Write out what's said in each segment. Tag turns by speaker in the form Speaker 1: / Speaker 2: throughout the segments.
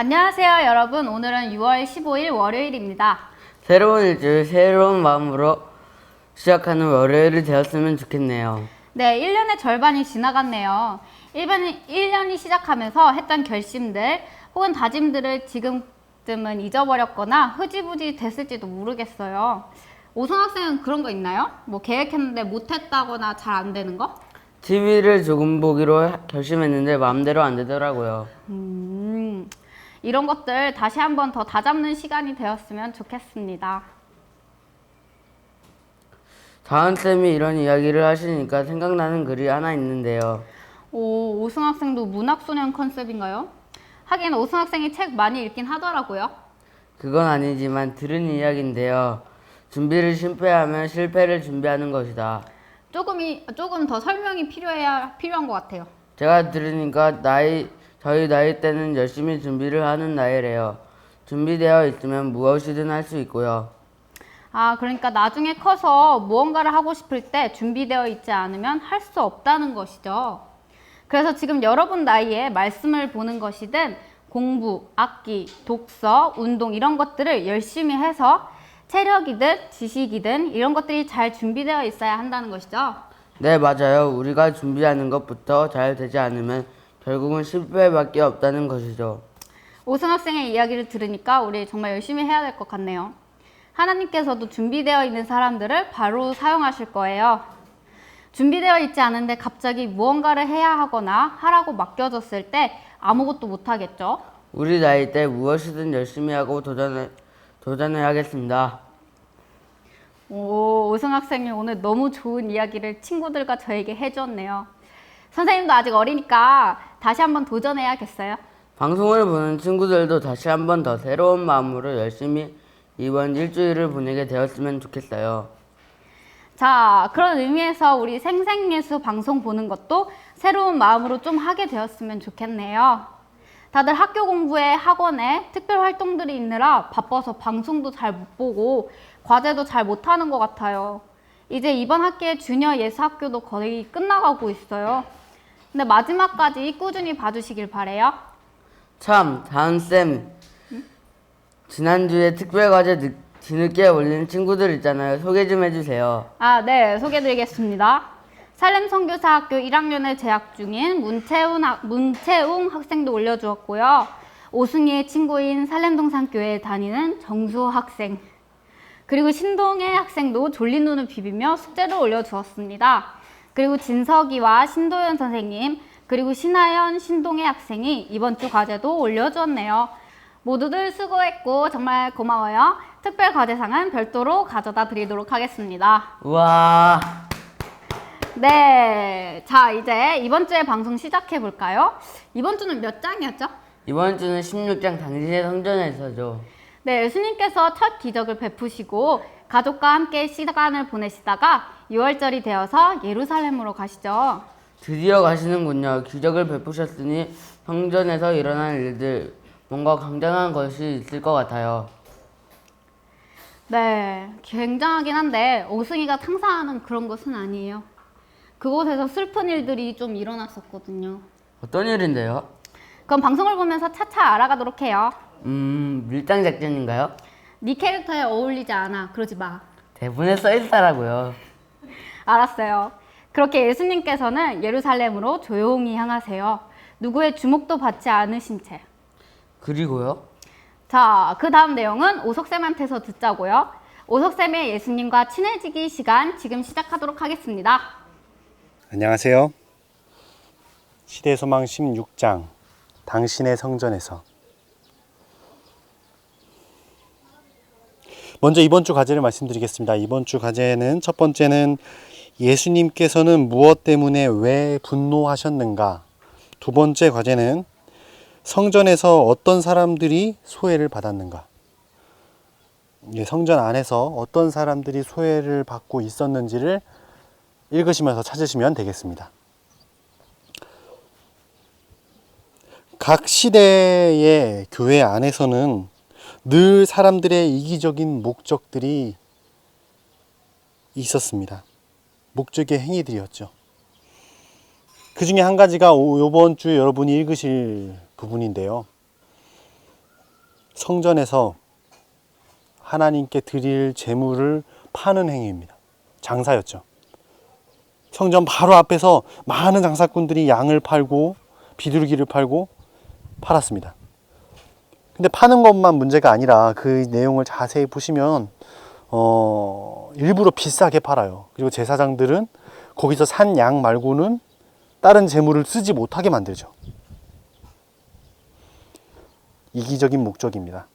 Speaker 1: 안녕하세요, 여러분. 오늘은 6월 15일 월요일입니다.
Speaker 2: 새로운 일주일, 새로운 마음으로 시작하는 월요일이 되었으면 좋겠네요.
Speaker 1: 네, 1년의 절반이 지나갔네요. 1년이 시작하면서 했던 결심들 혹은 다짐들을 지금쯤은 잊어버렸거나 흐지부지 됐을지도 모르겠어요. 오승 학생은 그런 거 있나요? 뭐 계획했는데 못했다거나 잘 안 되는 거?
Speaker 2: TV를 조금 보기로 결심했는데 마음대로 안 되더라고요.
Speaker 1: 이런 것들 다시 한번 더 다잡는 시간이 되었으면 좋겠습니다.
Speaker 2: 다은쌤이 이런 이야기를 하시니까 생각나는 글이 하나 있는데요.
Speaker 1: 오, 오승 학생도 문학소년 컨셉인가요? 하긴 오승 학생이 책 많이 읽긴 하더라고요.
Speaker 2: 그건 아니지만 들은 이야기인데요. 준비를 실패하면 실패를 준비하는 것이다.
Speaker 1: 조금 더 설명이 필요한 것 같아요.
Speaker 2: 제가 들으니까 저희 나이 때는 열심히 준비를 하는 나이래요. 준비되어 있으면 무엇이든 할 수 있고요.
Speaker 1: 아, 그러니까 나중에 커서 무언가를 하고 싶을 때 준비되어 있지 않으면 할 수 없다는 것이죠. 그래서 지금 여러분 나이에 말씀을 보는 것이든 공부, 악기, 독서, 운동 이런 것들을 열심히 해서 체력이든 지식이든 이런 것들이 잘 준비되어 있어야 한다는 것이죠.
Speaker 2: 네, 맞아요. 우리가 준비하는 것부터 잘 되지 않으면 결국은 실패밖에 없다는 것이죠.
Speaker 1: 오승 학생의 이야기를 들으니까 우리 정말 열심히 해야 될 것 같네요. 하나님께서도 준비되어 있는 사람들을 바로 사용하실 거예요. 준비되어 있지 않은데 갑자기 무언가를 해야 하거나 하라고 맡겨졌을 때 아무것도 못하겠죠.
Speaker 2: 우리 나이 때 무엇이든 열심히 하고 도전해야겠습니다.
Speaker 1: 오, 오승 학생이 오늘 너무 좋은 이야기를 친구들과 저에게 해주었네요. 선생님도 아직 어리니까 다시 한번 도전해야겠어요.
Speaker 2: 방송을 보는 친구들도 다시 한 번 더 새로운 마음으로 열심히 이번 일주일을 보내게 되었으면 좋겠어요.
Speaker 1: 자, 그런 의미에서 우리 생생예수 방송 보는 것도 새로운 마음으로 좀 하게 되었으면 좋겠네요. 다들 학교 공부에 학원에 특별 활동들이 있느라 바빠서 방송도 잘 못 보고 과제도 잘 못하는 것 같아요. 이제 이번 학기에 주니어 예수학교도 거의 끝나가고 있어요. 근데 마지막까지 꾸준히 봐주시길 바래요.
Speaker 2: 참, 다은쌤. 지난주에 특별과제 뒤늦게 올린 친구들 있잖아요. 소개 좀 해주세요.
Speaker 1: 아, 네, 소개드리겠습니다. 살렘선교사학교 1학년에 재학 중인 문채웅 학생도 올려주었고요. 오승희의 친구인 살렘동산교회에 다니는 정수 학생, 그리고 신동의 학생도 졸린 눈을 비비며 숙제를 올려주었습니다. 그리고 진석이와 신도현 선생님, 그리고 신하연, 신동의 학생이 이번 주 과제도 올려주었네요. 모두들 수고했고 정말 고마워요. 특별 과제상은 별도로 가져다 드리도록 하겠습니다.
Speaker 2: 우와.
Speaker 1: 네, 자 이제 이번 주에 방송 시작해 볼까요? 이번 주는 몇 장이었죠?
Speaker 2: 이번 주는 16장 당신의 성전에서죠.
Speaker 1: 네, 예수님께서 첫 기적을 베푸시고 가족과 함께 시간을 보내시다가 6월절이 되어서 예루살렘으로 가시죠.
Speaker 2: 드디어 가시는군요. 기적을 베푸셨으니 성전에서 일어난 일들, 뭔가 굉장한 것이 있을 것 같아요.
Speaker 1: 네, 굉장하긴 한데 오승이가 상상하는 그런 것은 아니에요. 그곳에서 슬픈 일들이 좀 일어났었거든요.
Speaker 2: 어떤 일인데요?
Speaker 1: 그럼 방송을 보면서 차차 알아가도록 해요.
Speaker 2: 밀당 작전인가요?
Speaker 1: 네 캐릭터에 어울리지 않아. 그러지 마.
Speaker 2: 대본에 써있더라고요.
Speaker 1: 알았어요. 그렇게 예수님께서는 예루살렘으로 조용히 향하세요. 누구의 주목도 받지 않으신 채.
Speaker 2: 그리고요?
Speaker 1: 자, 그 다음 내용은 오석쌤한테서 듣자고요. 오석쌤의 예수님과 친해지기 시간 지금 시작하도록 하겠습니다.
Speaker 3: 안녕하세요. 시대소망 16장 당신의 성전에서. 먼저 이번 주 과제를 말씀드리겠습니다. 이번 주 과제는 첫 번째는 예수님께서는 무엇 때문에 왜 분노하셨는가. 두 번째 과제는 성전에서 어떤 사람들이 소외를 받았는가. 성전 안에서 어떤 사람들이 소외를 받고 있었는지를 읽으시면서 찾으시면 되겠습니다. 각 시대의 교회 안에서는 늘 사람들의 이기적인 목적들이 있었습니다. 목적의 행위들이었죠. 그 중에 한 가지가 이번 주 여러분이 읽으실 부분인데요. 성전에서 하나님께 드릴 제물을 파는 행위입니다. 장사였죠. 성전 바로 앞에서 많은 장사꾼들이 양을 팔고 비둘기를 팔고 팔았습니다. 근데 파는 것만 문제가 아니라 그 내용을 자세히 보시면 일부러 비싸게 팔아요. 그리고 제사장들은 거기서 산 양 말고는 다른 제물을 쓰지 못하게 만들죠. 이기적인 목적입니다.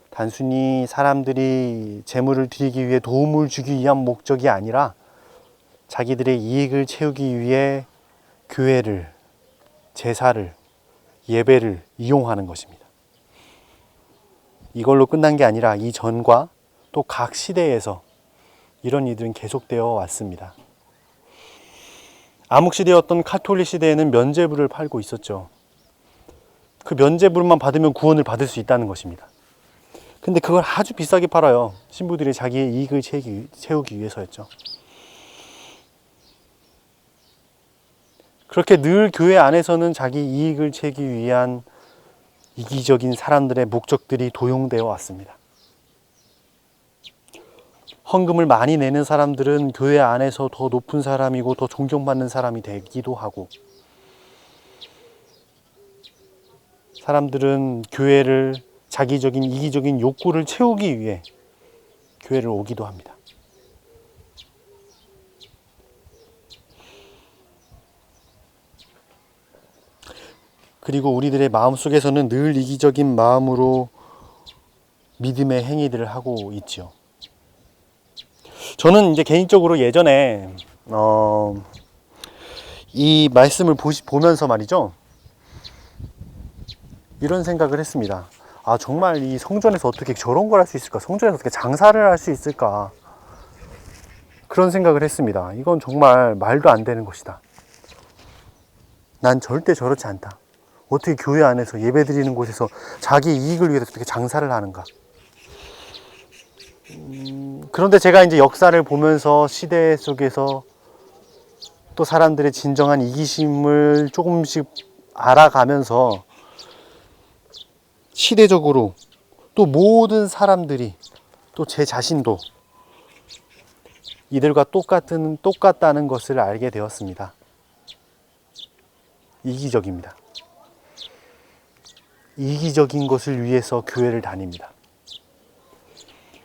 Speaker 3: 단순히 사람들이 제물을 드리기 위해 도움을 주기 위한 목적이 아니라 자기들의 이익을 채우기 위해 교회를, 제사를, 예배를 이용하는 것입니다. 이걸로 끝난 게 아니라 이전과 또 각 시대에서 이런 일들은 계속되어 왔습니다. 암흑시대였던 카톨릭 시대에는 면죄부를 팔고 있었죠. 그 면죄부만 받으면 구원을 받을 수 있다는 것입니다. 근데 그걸 아주 비싸게 팔아요. 신부들이 자기의 이익을 채우기 위해서였죠. 그렇게 늘 교회 안에서는 자기 이익을 채우기 위한 이기적인 사람들의 목적들이 도용되어 왔습니다. 헌금을 많이 내는 사람들은 교회 안에서 더 높은 사람이고 더 존경받는 사람이 되기도 하고, 사람들은 교회를 자기적인 이기적인 욕구를 채우기 위해 교회를 오기도 합니다. 그리고 우리들의 마음속에서는 늘 이기적인 마음으로 믿음의 행위들을 하고 있죠. 저는 이제 개인적으로 예전에 이 말씀을 보면서 말이죠, 이런 생각을 했습니다. 아, 정말 이 성전에서 어떻게 저런 걸 할 수 있을까? 성전에서 어떻게 장사를 할 수 있을까? 그런 생각을 했습니다. 이건 정말 말도 안 되는 것이다. 난 절대 저렇지 않다. 어떻게 교회 안에서 예배드리는 곳에서 자기 이익을 위해서 어떻게 장사를 하는가? 그런데 제가 이제 역사를 보면서 시대 속에서 또 사람들의 진정한 이기심을 조금씩 알아가면서 시대적으로 또 모든 사람들이 또 제 자신도 이들과 똑같다는 것을 알게 되었습니다. 이기적입니다. 이기적인 것을 위해서 교회를 다닙니다.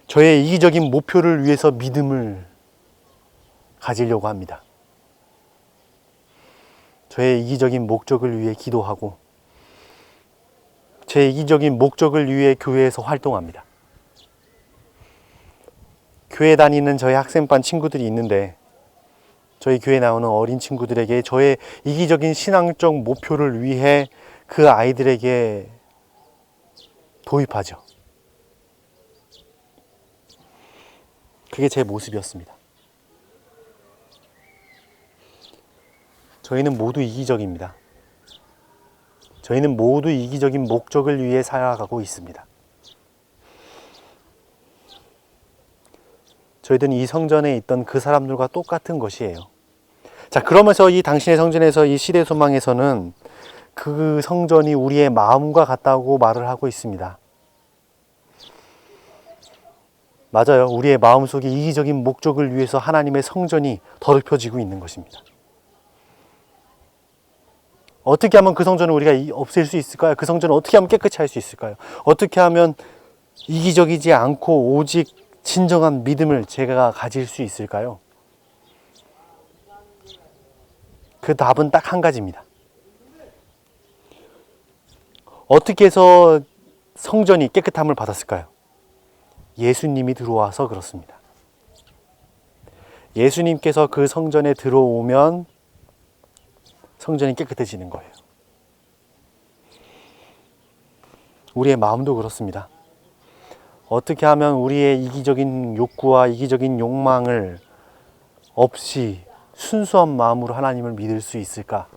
Speaker 3: 저의 이기적인 목표를 위해서 믿음을 가지려고 합니다. 저의 이기적인 목적을 위해 기도하고 제 이기적인 목적을 위해 교회에서 활동합니다. 교회 다니는 저희 학생반 친구들이 있는데 저희 교회 나오는 어린 친구들에게 저의 이기적인 신앙적 목표를 위해 그 아이들에게 도입하죠. 그게 제 모습이었습니다. 저희는 모두 이기적입니다. 저희는 모두 이기적인 목적을 위해 살아가고 있습니다. 저희들은 이 성전에 있던 그 사람들과 똑같은 것이에요. 자, 그러면서 이 당신의 성전에서 이 시대 소망에서는 그 성전이 우리의 마음과 같다고 말을 하고 있습니다. 맞아요. 우리의 마음속에 이기적인 목적을 위해서 하나님의 성전이 더럽혀지고 있는 것입니다. 어떻게 하면 그 성전을 우리가 없앨 수 있을까요? 그 성전을 어떻게 하면 깨끗이 할 수 있을까요? 어떻게 하면 이기적이지 않고 오직 진정한 믿음을 제가 가질 수 있을까요? 그 답은 딱 한 가지입니다. 어떻게 해서 성전이 깨끗함을 받았을까요? 예수님이 들어와서 그렇습니다. 예수님께서 그 성전에 들어오면 성전이 깨끗해지는 거예요. 우리의 마음도 그렇습니다. 어떻게 하면 우리의 이기적인 욕구와 이기적인 욕망을 없이 순수한 마음으로 하나님을 믿을 수 있을까?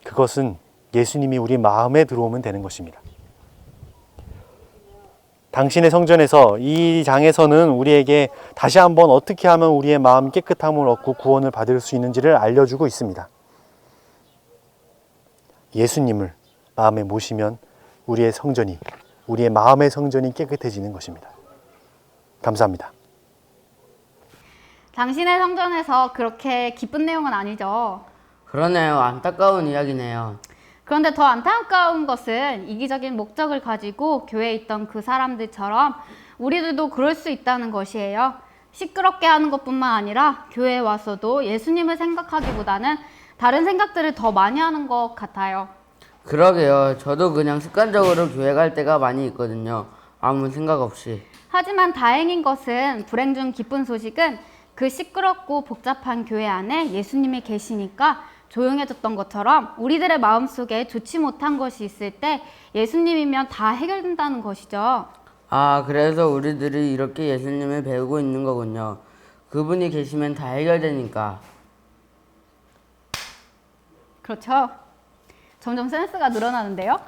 Speaker 3: 그것은 예수님이 우리 마음에 들어오면 되는 것입니다. 당신의 성전에서 이 장에서는 우리에게 다시 한번 어떻게 하면 우리의 마음 깨끗함을 얻고 구원을 받을 수 있는지를 알려주고 있습니다. 예수님을 마음에 모시면 우리의 성전이, 우리의 마음의 성전이 깨끗해지는 것입니다. 감사합니다.
Speaker 1: 당신의 성전에서 그렇게 기쁜 내용은 아니죠.
Speaker 2: 그러네요. 안타까운 이야기네요.
Speaker 1: 그런데 더 안타까운 것은 이기적인 목적을 가지고 교회에 있던 그 사람들처럼 우리들도 그럴 수 있다는 것이에요. 시끄럽게 하는 것뿐만 아니라 교회에 와서도 예수님을 생각하기보다는 다른 생각들을 더 많이 하는 것 같아요.
Speaker 2: 그러게요. 저도 그냥 습관적으로 교회 갈 때가 많이 있거든요. 아무 생각 없이.
Speaker 1: 하지만 다행인 것은 불행 중 기쁜 소식은 그 시끄럽고 복잡한 교회 안에 예수님이 계시니까 조용해졌던 것처럼 우리들의 마음속에 좋지 못한 것이 있을 때 예수님이면 다 해결된다는 것이죠.
Speaker 2: 아, 그래서 우리들이 이렇게 예수님을 배우고 있는 거군요. 그분이 계시면 다 해결되니까.
Speaker 1: 그렇죠. 점점 센스가 늘어나는데요.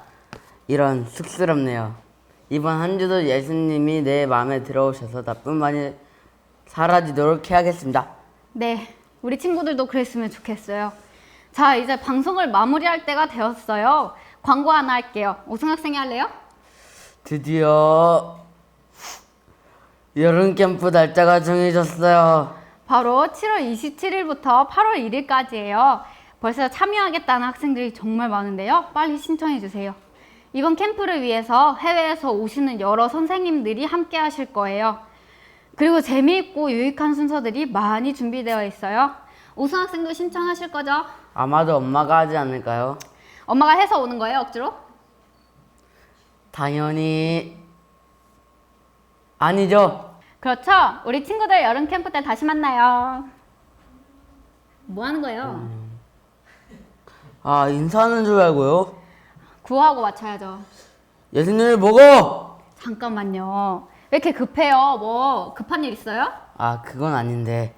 Speaker 2: 이런 쑥스럽네요. 이번 한 주도 예수님이 내 마음에 들어오셔서 나뿐만이 사라지도록 해야겠습니다.
Speaker 1: 네, 우리 친구들도 그랬으면 좋겠어요. 자, 이제 방송을 마무리할 때가 되었어요. 광고 하나 할게요. 오승 학생이 할래요?
Speaker 2: 드디어 여름 캠프 날짜가 정해졌어요.
Speaker 1: 바로 7월 27일부터 8월 1일까지예요. 벌써 참여하겠다는 학생들이 정말 많은데요. 빨리 신청해 주세요. 이번 캠프를 위해서 해외에서 오시는 여러 선생님들이 함께 하실 거예요. 그리고 재미있고 유익한 순서들이 많이 준비되어 있어요. 오승 학생도 신청하실 거죠?
Speaker 2: 아마도 엄마가 하지 않을까요?
Speaker 1: 엄마가 해서 오는 거예요, 억지로?
Speaker 2: 당연히 아니죠.
Speaker 1: 그렇죠. 우리 친구들 여름 캠프 때 다시 만나요. 뭐 하는 거예요?
Speaker 2: 아, 인사하는 줄 알고요.
Speaker 1: 구호하고 맞춰야죠.
Speaker 2: 예수님을 보고!
Speaker 1: 잠깐만요. 왜 이렇게 급해요? 뭐 급한 일 있어요?
Speaker 2: 아, 그건 아닌데.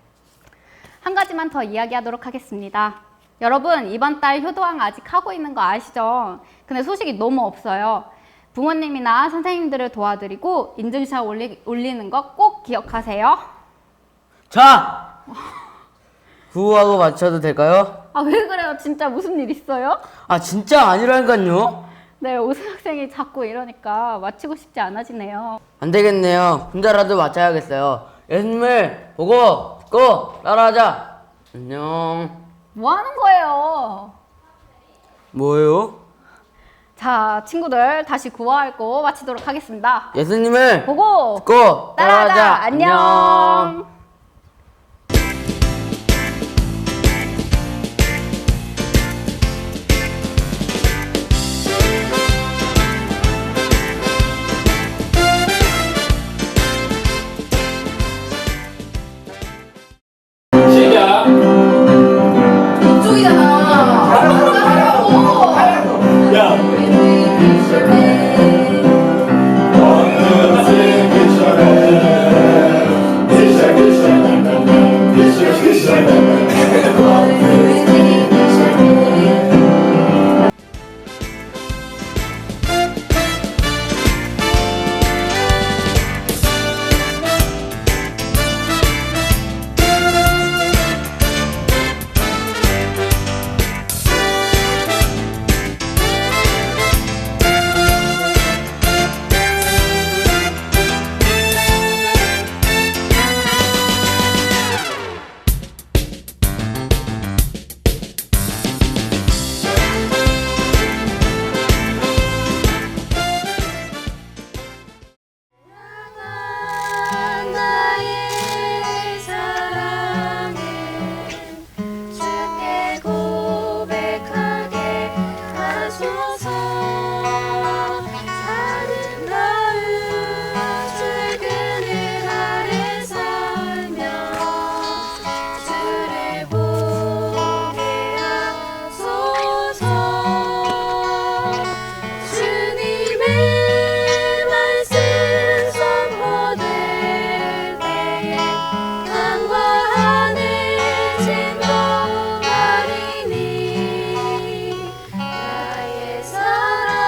Speaker 1: 한 가지만 더 이야기하도록 하겠습니다. 여러분, 이번 달 효도왕 아직 하고 있는 거 아시죠? 근데 소식이 너무 없어요. 부모님이나 선생님들을 도와드리고 인증샷 올리는 거 꼭 기억하세요.
Speaker 2: 자! 구호하고 맞춰도 될까요?
Speaker 1: 아, 왜 그래요? 진짜 무슨 일 있어요?
Speaker 2: 아, 진짜 아니라니까요.
Speaker 1: 네, 오승 학생이 자꾸 이러니까 맞히고 싶지 않아지네요.
Speaker 2: 안 되겠네요. 혼자라도 맞춰야겠어요. 예수님을 보고 듣고 따라하자. 안녕.
Speaker 1: 뭐 하는 거예요?
Speaker 2: 뭐예요?
Speaker 1: 자, 친구들 다시 구호하고 마치도록 하겠습니다.
Speaker 2: 예수님을
Speaker 1: 보고
Speaker 2: 듣고
Speaker 1: 따라하자. 안녕.
Speaker 4: 시작. 야.
Speaker 5: 나의 사랑을 주께 고백하게 하소서. 아름다운 주의 그늘 아래 살며 주를 보게 하소서. 주님의 말씀 선포될 때에 땅과 하늘 진동하리니 나의 사랑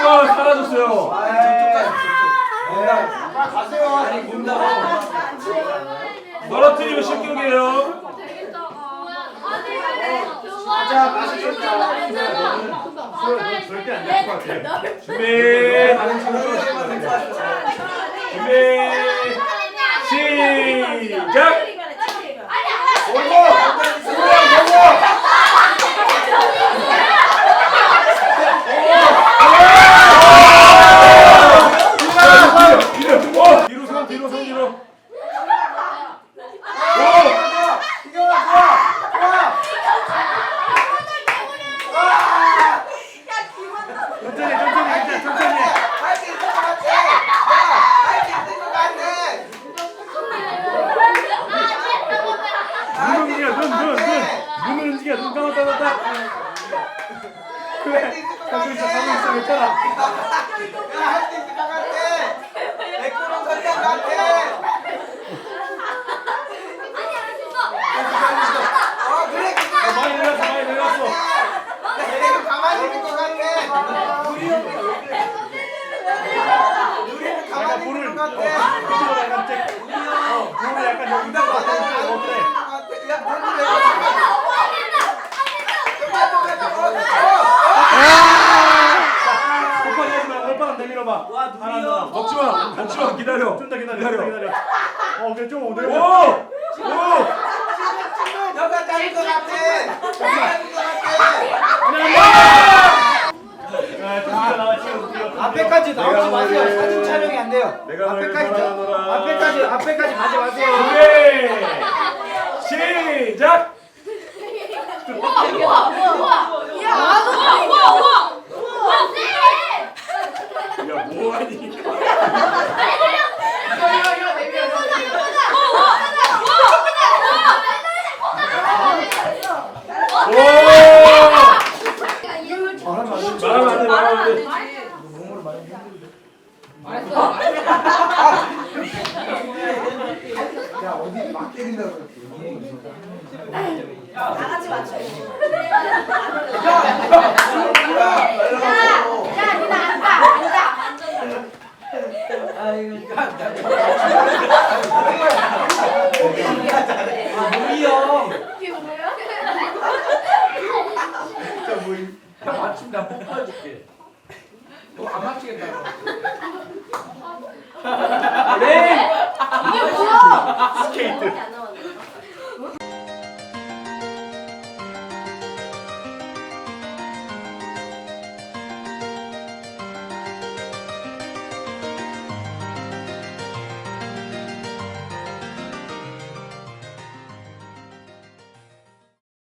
Speaker 4: 친구가 사라졌어요. 떨어뜨리면 실격이에요. 준비. 시작. 뒤로 손 뒤로 손 뒤로. 눈을 움직여. 눈 감았다 닫았다. 그래. 가고 있어 괜찮아. 많이 내렸어. 내가 볼을 볼을 약간 여기다 놔뒀는데 어때? 오빠 내지 마. 오빠가 내밀어봐. 먹지 마. 기다려. 좀 더 기다려. 그래 좀 내려. 오.
Speaker 6: 앞에까지 나오지 마세요. 사진 촬영이 안 돼요. 앞에까지 가지 마세요.
Speaker 4: 준비. 시작. 야 뭐하니? 말하면 안 돼.
Speaker 6: 야 어디 막 때린다고.
Speaker 5: 다 같이 맞춰요.
Speaker 6: 야!